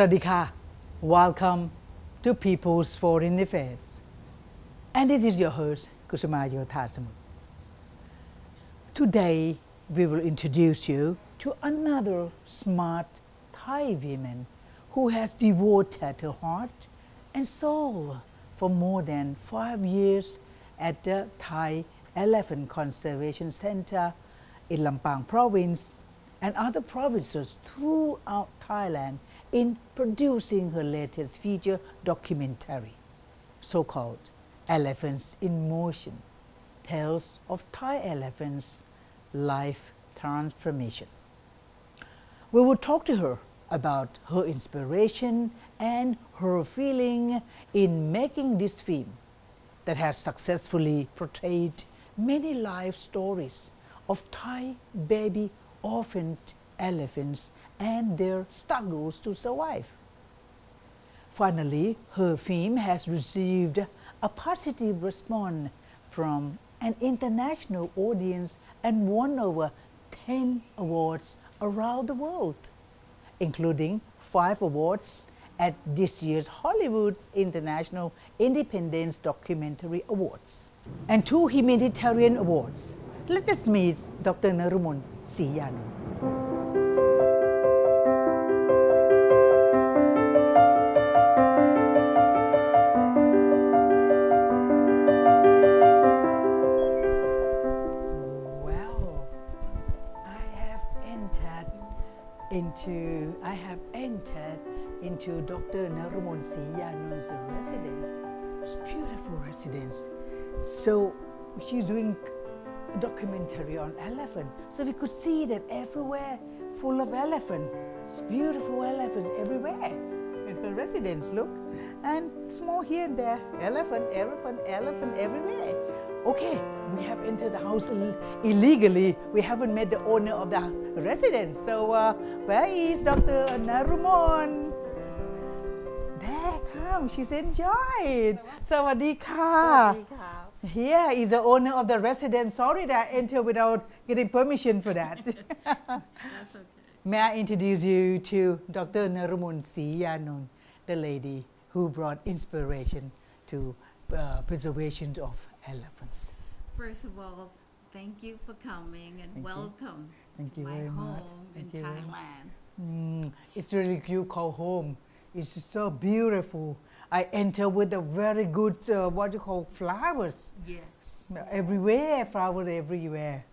Sawadika, welcome to People's Foreign Affairs. And it is your host, Kusuma Yothasamut. Today, we will introduce you to another smart Thai woman who has devoted her heart and soul for more than 5 years at the Thai Elephant Conservation Center in Lampang Province and other provinces throughout Thailand in producing her latest feature documentary, so-called Elephants in Motion, Tales of Thai Elephants' Life Transformation. We will talk to her about her inspiration and her feeling in making this film that has successfully portrayed many life stories of Thai baby orphaned elephants and their struggles to survive. Finally, her film has received a positive response from an international audience and won over 10 awards around the world, including 5 awards at this year's Hollywood International Independent Documentary Awards and 2 humanitarian awards. Let us meet Dr. Narumol Sriyanond. I have entered into Dr. Narumol Sriyanond's residence. It's a beautiful residence. So she's doing a documentary on elephant. So we could see that everywhere full of elephant. It's beautiful elephants everywhere in her residence, look. And small here and there, elephant, elephant, elephant everywhere. Okay, we have entered the house illegally. We haven't met the owner of the residence. So where is Dr. Narumol? There come, she's enjoyed. Sawadika. Here is the owner of the residence. Sorry that I entered without getting permission for that. That's okay. May I introduce you to Dr. Narumol Sriyanond, the lady who brought inspiration to preservation of elephants. First of all, thank you for coming and welcome Thank to you my very home much. in Thank you very much. Thailand. It's really cute, called home. It's so beautiful. I enter with a very good, what you call, flowers. Yes. Everywhere, flowers everywhere.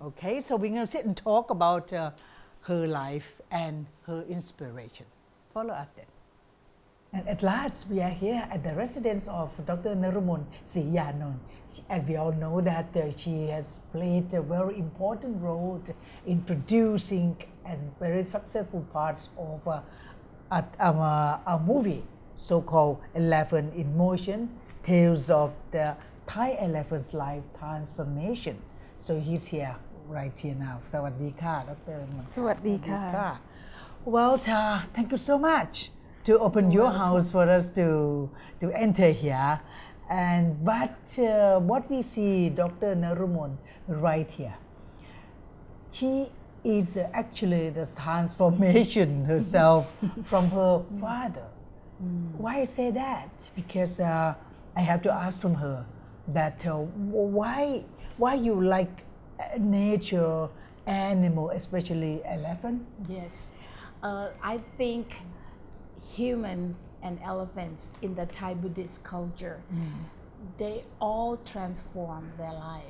Okay, so we're going to sit and talk about her life and her inspiration. Follow us then. And at last, we are here at the residence of Dr. Narumol Sriyanond. As we all know that she has played a very important role in producing and very successful parts of a movie so-called Elephant in Motion, Tales of the Thai Elephant's Life Transformation. So he's here, right here now. Sawadika, Dr. Sawadika. Well, thank you so much to open your house for us to enter here. But what we see Dr. Narumol right here, she is actually the transformation herself from her father. Why I say that? Because I have to ask from her that why you like nature, animal, especially elephant? Yes. I think humans and elephants in the Thai Buddhist culture, they all transform their life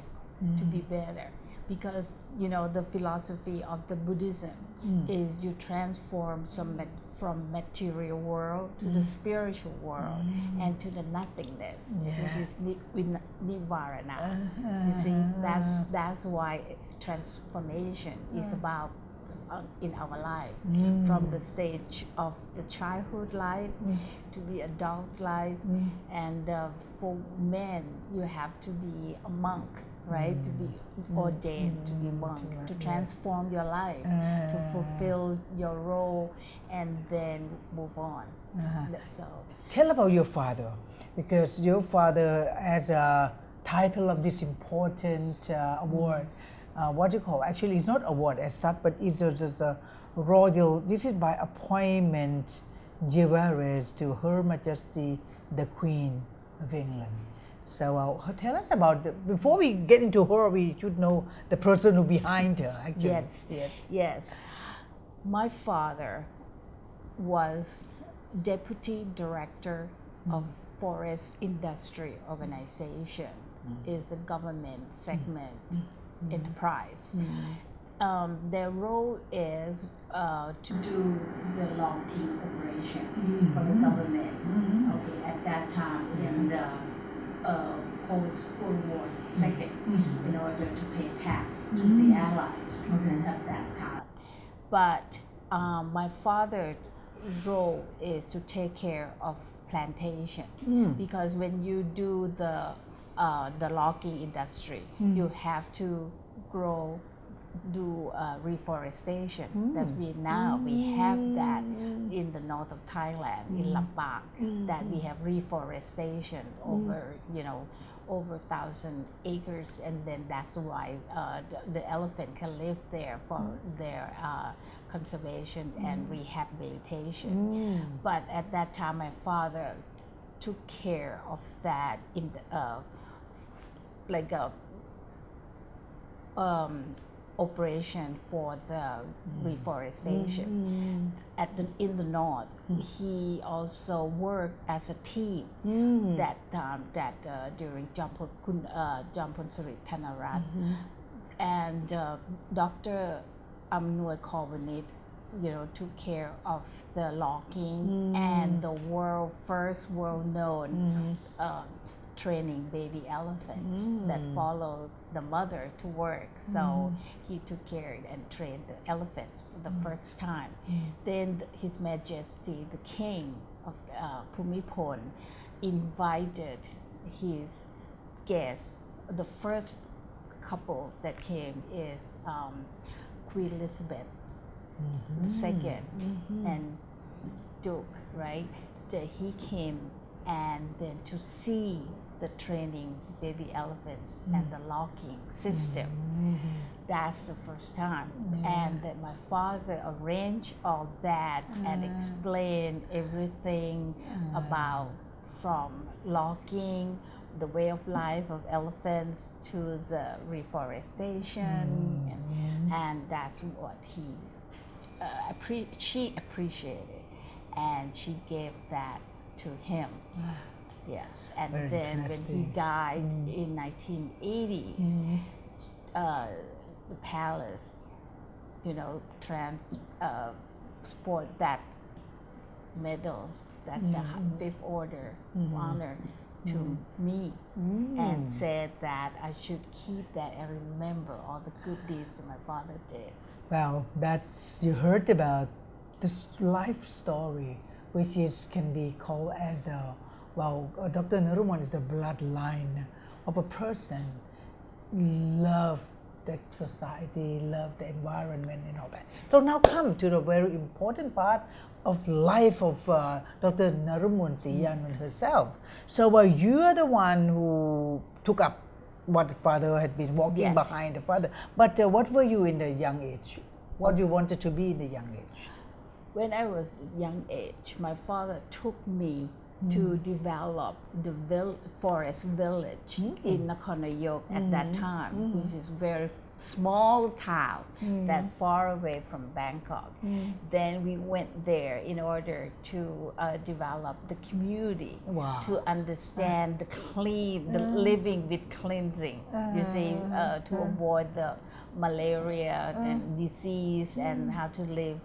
to be better, because the philosophy of the Buddhism is you transform from material world to the spiritual world and to the nothingness, which is nirvana. You see, that's why transformation is about in our life, from the stage of the childhood life to the adult life, and for men you have to be a monk, right? To be ordained to be monk, to transform your life, to fulfill your role, and then move on. That's all. Tell about your father, because your father has a title of this important award. What you call, actually it's not award as such, but it's just a royal, this is by appointment jewelries to Her Majesty the Queen of England. So tell us about, before we get into her, we should know the person who behind her, actually. Yes. My father was Deputy Director of Forest Industry Organization. Is a government segment enterprise. Their role is to do the logging operations for the government. Okay, at that time in the post-World War II, in order to pay tax to the Allies at that time. But my father's role is to take care of plantation, because when you do the logging industry, you have to do reforestation. That's we have that in the north of Thailand, in Lambang, that we have reforestation over over 1,000 acres, and then that's why the elephant can live there for their conservation and rehabilitation. But at that time, my father took care of that in the like a operation for the reforestation in the north. He also worked as a team that during Jampon Suri Thanarat and Dr. Amnoi Korvanit, took care of the logging and the first world-known training baby elephants that followed the mother to work. So he took care and trained the elephants for the first time. Then His Majesty the King of Bhumibol invited his guests. The first couple that came is Queen Elizabeth II and Duke, right? He came and then to see the training baby elephants and the logging system. That's the first time. And then my father arranged all that and explained everything about from logging, the way of life of elephants, to the reforestation, and that's what she appreciated, and she gave that to him. Yes, and then when he died in 1980s, the palace, transport that medal, that's the fifth order honor, to me, and said that I should keep that and remember all the good deeds that my father did. Well, you heard about this life story, which can be called as Dr. Narumol is a bloodline of a person love the society, love the environment and all that. So now come to the very important part of life of Dr. Narumol Sriyanond herself. So you are the one who took up what father had been walking behind the father. But what were you in the young age? What you wanted to be in the young age? When I was young age, my father took me to develop the forest village in Nakhon Nayok at that time, which is very small town that far away from Bangkok. Then we went there in order to develop the community, to understand the living with cleansing, you see, to avoid the malaria and disease, and how to live,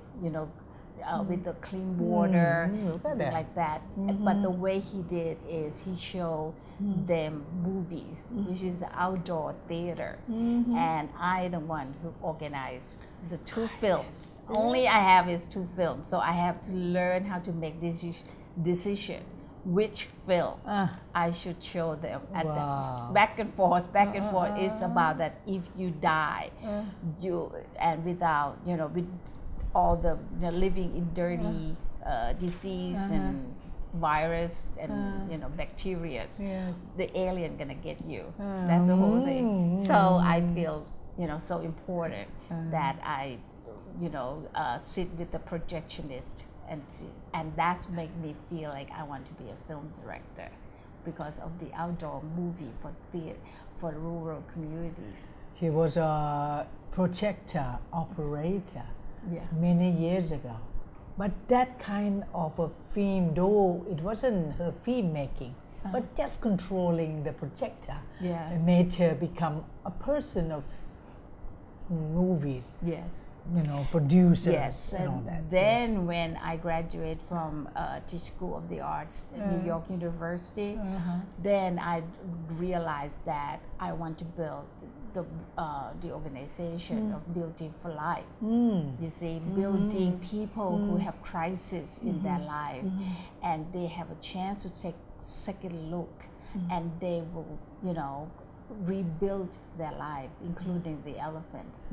with the clean water, something like that. But the way he did is he showed them movies, which is outdoor theater, and I the one who organized the two films. Only I have is two films, so I have to learn how to make this decision which film I should show them. At back and forth. It's about that if you die, and without with all the living in dirty disease and virus and bacteria, the alien gonna get you. That's the whole thing. So I feel so important that I sit with the projectionist and that's make me feel like I want to be a film director because of the outdoor movie for rural communities. She was a projector operator Yeah. many years ago. But that kind of a film, though it wasn't her film making, but just controlling the projector, Yeah. made her become a person of movies, Yes. Producers Yes, and all and that. then Yes. when I graduate from Teach School of the Arts at New York University, then I realized that I want to build the organization of Building for Life. You see, building people who have crisis in their life, and they have a chance to take second look, and they will, rebuild their life, including the elephants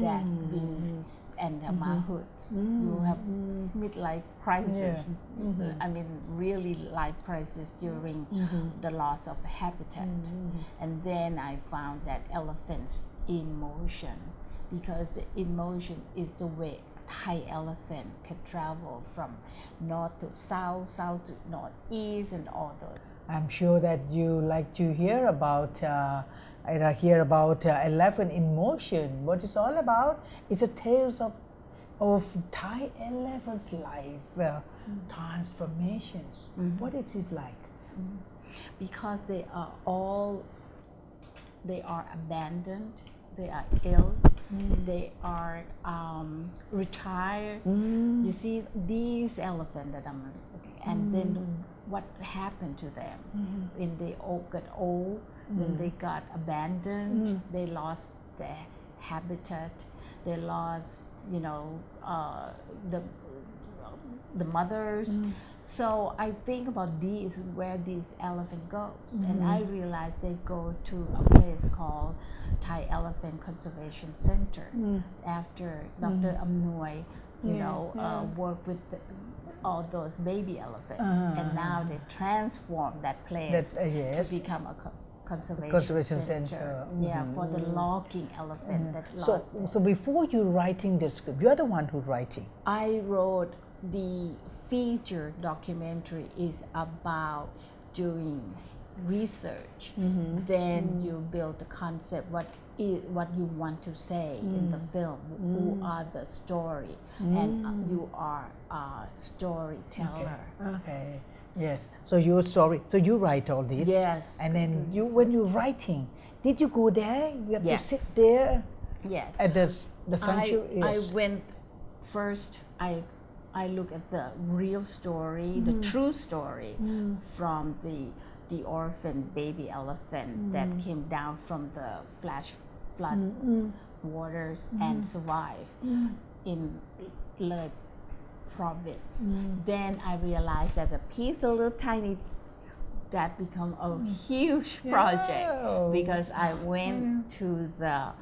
that been and the mahouts who have midlife crisis. I mean, really life crisis during the loss of habitat. And then I found that elephants in motion, because in motion is the way Thai elephant can travel from north to south, south to northeast, and all those. I'm sure that you like to hear about elephant in motion. What it's all about? It's a tales of Thai elephant's life, transformations. What it is like? Because they are abandoned, they are ill, they are retired. You see, these elephants that I'm looking, and then what happened to them when they all got old, when they got abandoned, they lost their habitat, they lost, the mothers. So I think about these, where this elephant goes, and I realized they go to a place called Thai Elephant Conservation Center after Dr. Amnoy, worked with all those baby elephants, and now they transform that place to become a conservation center. Yeah, for the logging elephant that lost. So before you writing the script, you're the one who's writing. I wrote the feature documentary is about doing research. Then you build the concept, what you want to say in the film, who are the story, and you are a storyteller. Okay. Yes. So your story. So you write all this. Yes. And then when you're writing, did you go there? You have Yes. to sit there. Yes. At the sanctuary. I went first. I look at the real story, the true story from the orphan baby elephant that came down from the flash flood waters and survived in Le province. Then I realized that a piece of little tiny that become a huge project because I went to the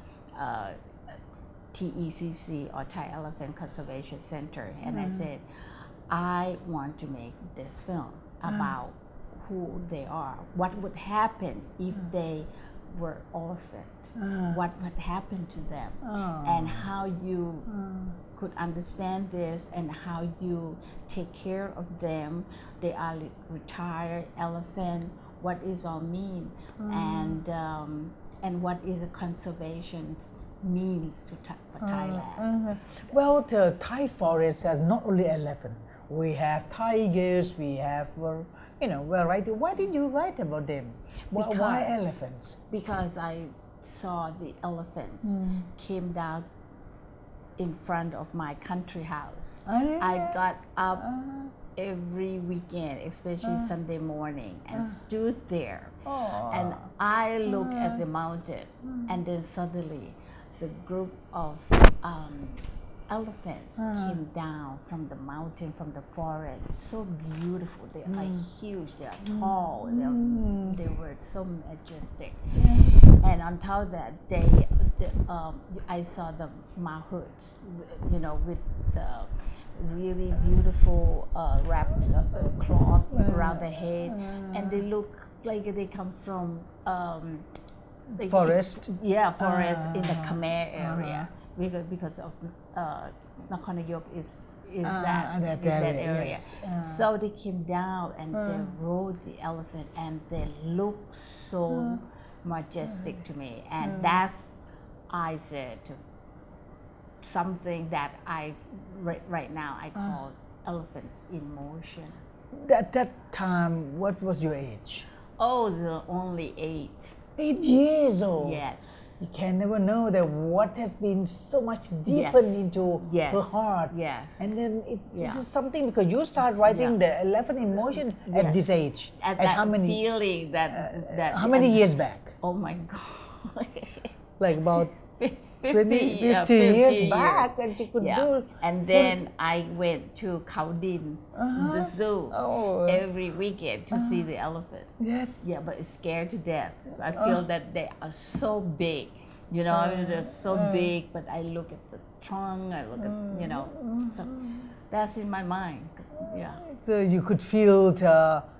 TECC or Thai Elephant Conservation Center, and I said, I want to make this film about who they are. What would happen if they were orphaned? What would happen to them? And how you could understand this, and how you take care of them. They are retired elephant. What is all mean? And what is a conservation means for Thailand. Well, the Thai forest has not only elephant. We have tigers, we have, variety. Why did you write about them? Why elephants? Because I saw the elephants came down in front of my country house. I got up every weekend, especially Sunday morning, and stood there. And I looked at the mountain, and then suddenly the group of elephants came down from the mountain, from the forest. So beautiful. They are huge. They are tall. They were so majestic. And on top of that, I saw the mahouts, with the really beautiful wrapped cloth around the head, and they look like they come from forest. Forest in the Khmer area, because of Nakhon Nayok is that area, yes. So they came down and they rode the elephant, and they looked so majestic to me, and that's, I said, something that right now I call elephants in motion. At that time, what was your age? Oh, the only 8. 8 years old. Yes. You can never know that what has been so much deepened into her heart. Yes. And then this is something, because you start writing the elephant in motion at this age. At that how many feeling that how many years back? Oh my God. Like about 50 years back that you could do. And then I went to Kaudin, the zoo, every weekend to see the elephant. Yes. Yeah, but it's scared to death. I feel that they are so big. You know, they're so big, but I look at the trunk, I look at, you know, so that's in my mind. Yeah. So you could feel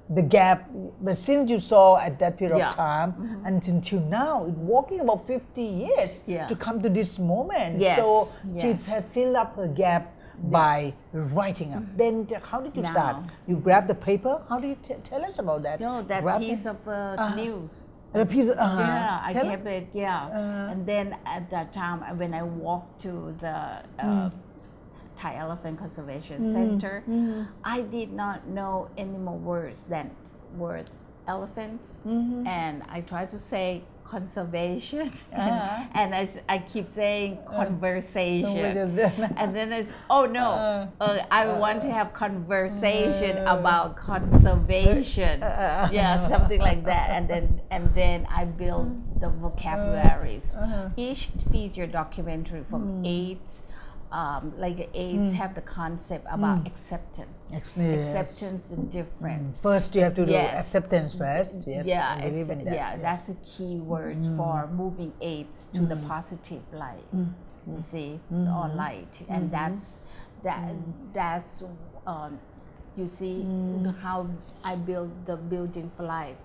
the gap, but since you saw at that period of time until now, it's walking about 50 years to come to this moment. Yes. So she has filled up her gap by writing up. Then how did you start? You grab the paper? How do you tell us about that? No, that piece of news. The piece, I kept it, and then at that time, when I walked to the Thai Elephant Conservation Center, I did not know any more words than word elephants, and I tried to say conservation, and I keep saying conversation, and then it's I want to have conversation about conservation, something like that, and then I build the vocabularies. Each feature documentary from AIDS. Like AIDS have the concept about acceptance, acceptance and difference. First, you have to do acceptance first. Yes, that's the key words for moving AIDS to the positive light. You see, or light, and that's you see how I build the building for life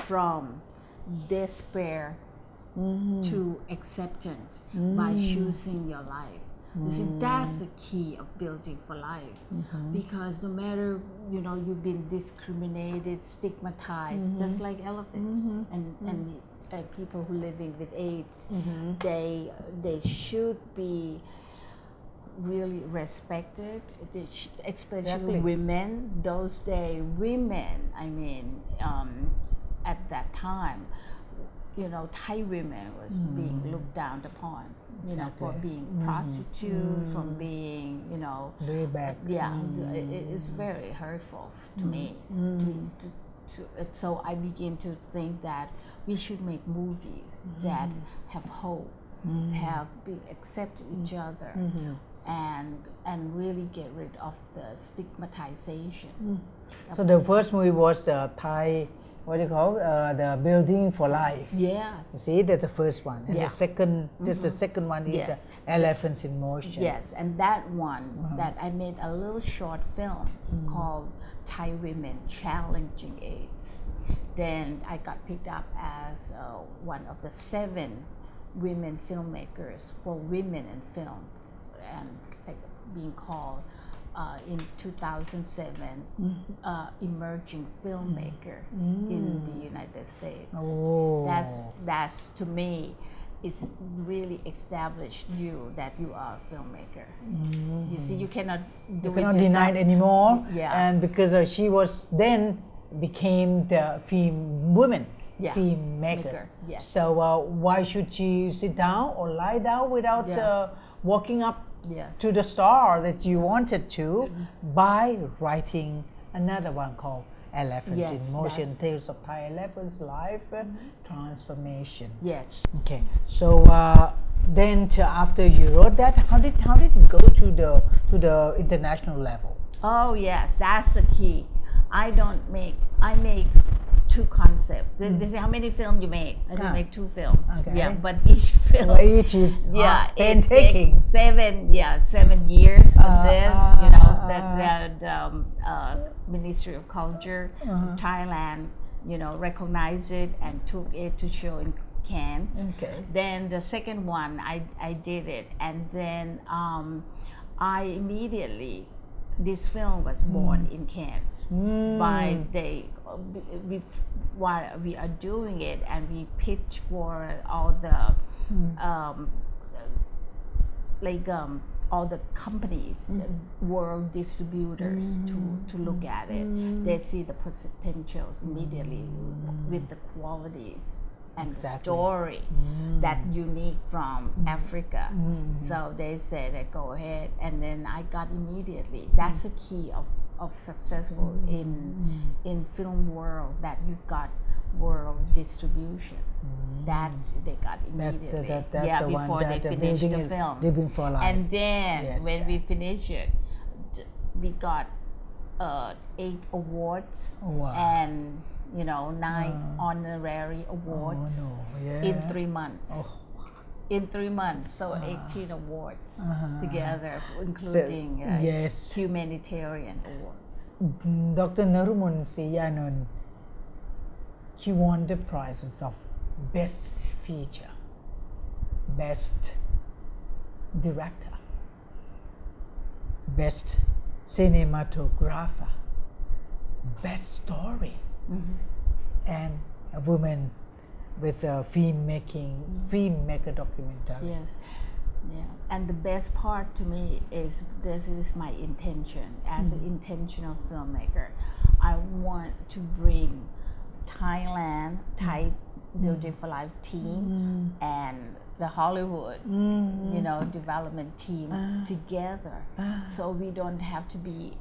from despair to acceptance by choosing your life. You see, that's the key of building for life, because no matter, you know, you've been discriminated, stigmatized, just like elephants and people who living with AIDS, they should be really respected, especially women. Those days, women, I mean, at that time, you know, Thai women was being looked down upon, you know, for being prostitute, from being, you know, way back. It's very hurtful to me. So I begin to think that we should make movies that have hope, have accept each other, and really get rid of the stigmatization. So the first movie was the Thai, what do you call the Building for Life? Yes. You see, that's the first one, and the second, the second one is Elephants in Motion. Yes, and that one that I made a little short film called Thai Women Challenging AIDS. Then I got picked up as one of the 7 women filmmakers for women in film, and being called in 2007 emerging filmmaker in the United States. That's to me, it's really established you that you are a filmmaker. You see, you cannot deny it anymore. And because she was then became the women filmmaker. So why should she sit down or lie down without walking up to the star that you wanted to by writing another one called Elephants in Motion, Tales of Thai Elephants Life Transformation. Yes. Okay. So then after you wrote that, how did it go to the international level? Oh yes, that's the key. I make 2 concepts. They say, how many films you make? I say, make 2 films. But each film, each is painstaking. 7 years for this. You know, the Ministry of Culture of Thailand, you know, recognized it and took it to show in Cannes. Then the second one, I did it, and then I immediately, this film was born in Cannes by while we are doing it, and we pitch for all the all the companies, the world distributors to look at it. They see the potentials immediately with the qualities and the story that unique from Africa. So they said, go ahead, and then I got immediately. That's the key of successful in film world, that you got world distribution. That they got immediately. That's before they finished the film. Living for life. And then when we finished it, we got 8 awards and 9 honorary awards in 3 months. In 3 months, so 18 awards together, including humanitarian awards. Dr. Narumol Sriyanond, he won the prizes of Best Feature, Best Director, Best Cinematographer, Best Story, and a woman with a filmmaker documentary. Yes, yeah. And the best part to me is this is my intention as an intentional filmmaker. I want to bring Thailand, Thai Beautiful Life team, and the Hollywood, development team together, so we don't have to be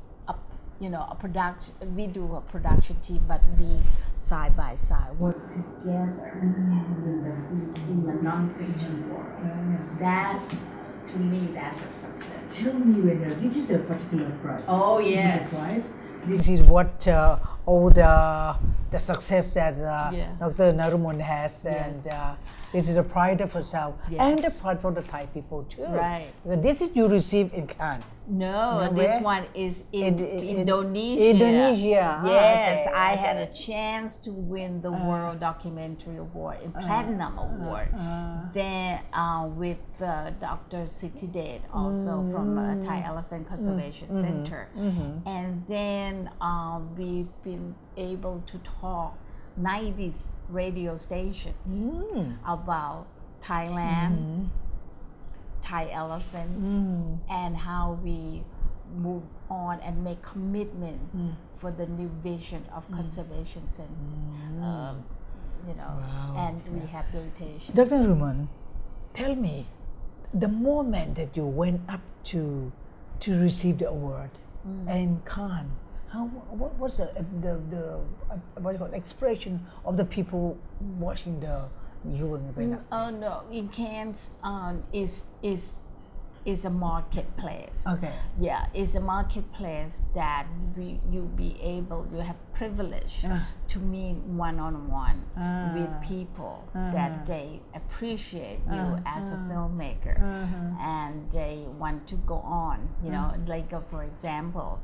a production. We do a production team, but we side by side work together in the non-fiction world. That's, to me, that's a success. Tell me whether this is a particular prize. Oh yes. yes. This is the prize. This is what all the success that Dr. Narumol has, and this is a pride of herself and a pride for the Thai people too. Right. Because this is you receive in Cannes. No, this one is in Indonesia. Indonesia. Yes, I had a chance to win the World Documentary Award and Platinum Award. Then with Dr. Sithidet, also from Thai Elephant Conservation Center. And then we've been able to talk 90 radio stations about Thailand, Thai elephants, and how we move on and make commitment for the new vision of conservation center, and rehabilitation. Dr. Narumol, tell me, the moment that you went up to receive the award in Cannes, what was the what you call expression of the people watching you went up? Oh no, in Cannes is a marketplace. Okay. Yeah, it's a marketplace that you have privilege to meet one-on-one with people that they appreciate you as a filmmaker, and they want to go on. For example,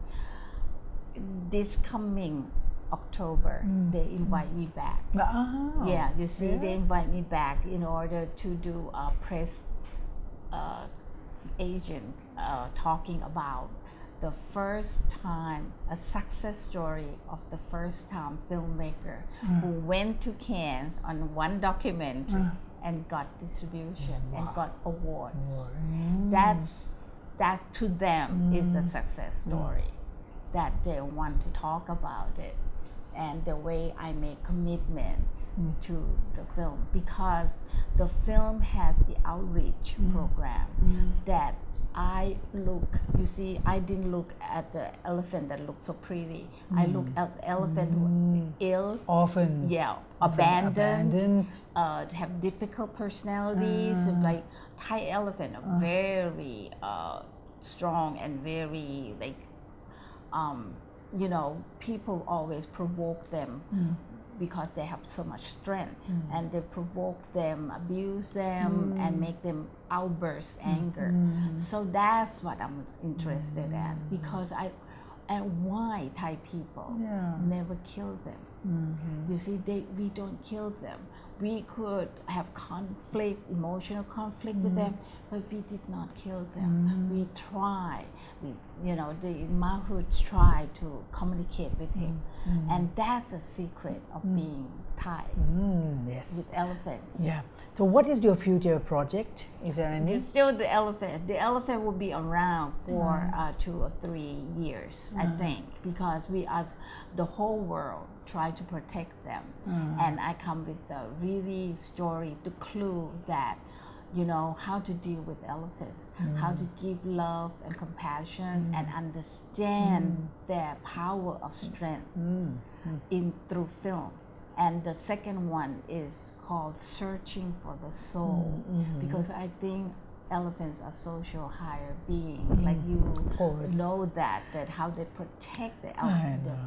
this coming October, they invite me back. Yeah, you see, they invite me back in order to do a press agent talking about the first time, a success story of the first time filmmaker who went to Cannes on one documentary and got distribution and got awards. That to them is a success story, that they want to talk about it, and the way I make commitment to the film, because the film has the outreach program that I didn't look at the elephant that looked so pretty. I look at the elephant who ill, often abandoned, have difficult personalities. Like Thai elephant are very strong and very people always provoke them because they have so much strength, and they provoke them, abuse them, and make them outburst anger. So that's what I'm interested in, because and why Thai people never kill them. You see, we don't kill them. we could have conflict, emotional conflict with them, but we did not kill them. We try, the Mahouts try to communicate with him, and that's the secret of being Thai Yes. with elephants. Yeah. So what is your future project? Is there any? It's still the elephant. The elephant will be around for 2 or 3 years, I think, because we as the whole world try to protect them. And I come with a really story, the clue that, how to deal with elephants, how to give love and compassion and understand their power of strength through film. And the second one is called Searching for the Soul, because I think elephants are social higher beings. Like you know that how they protect their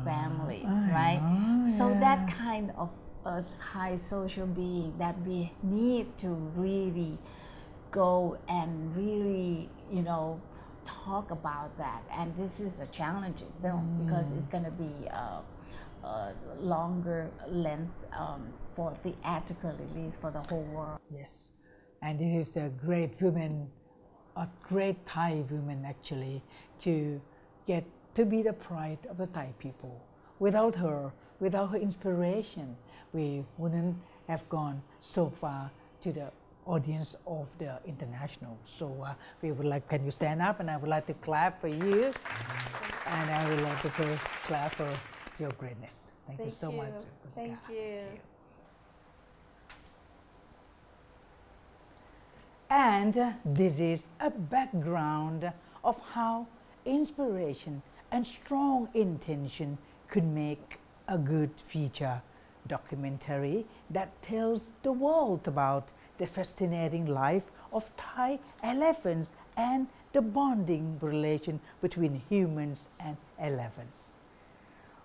families, right? So that kind of a high social being that we need to really go and really, talk about that. And this is a challenging film because it's going to be a longer length for theatrical release for the whole world. Yes, and it is a great woman, a great Thai woman actually, to get to be the pride of the Thai people. Without her inspiration, we wouldn't have gone so far to the audience of the international. So we would like, can you stand up, and I would like to clap for you, and I would like to clap for your greatness. Thank you so much. Thank you. And this is a background of how inspiration and strong intention could make a good feature documentary that tells the world about the fascinating life of Thai elephants and the bonding relation between humans and elephants.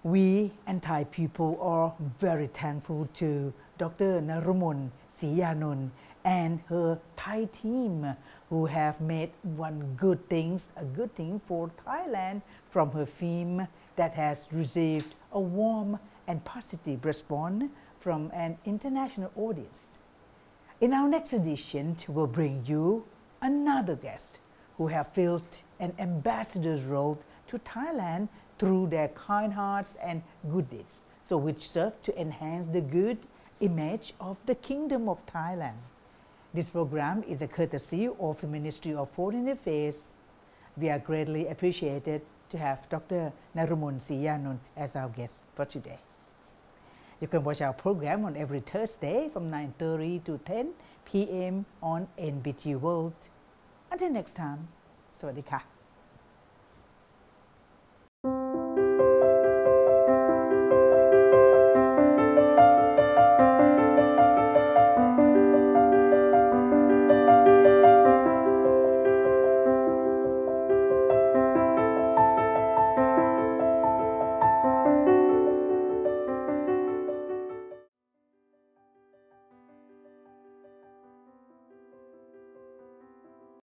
We and Thai people are very thankful to Dr. Narumol Sriyanond and her Thai team, who have made a good thing for Thailand from her film that has received a warm and positive response from an international audience. In our next edition, we'll bring you another guest who have filled an ambassador's role to Thailand through their kind hearts and good deeds, so which serve to enhance the good image of the Kingdom of Thailand. This program is a courtesy of the Ministry of Foreign Affairs. We are greatly appreciated to have Dr. Narumol Sriyanond as our guest for today. You can watch our program on every Thursday from 9:30 to 10 p.m. on NBT World. Until next time, สวัสดีค่ะ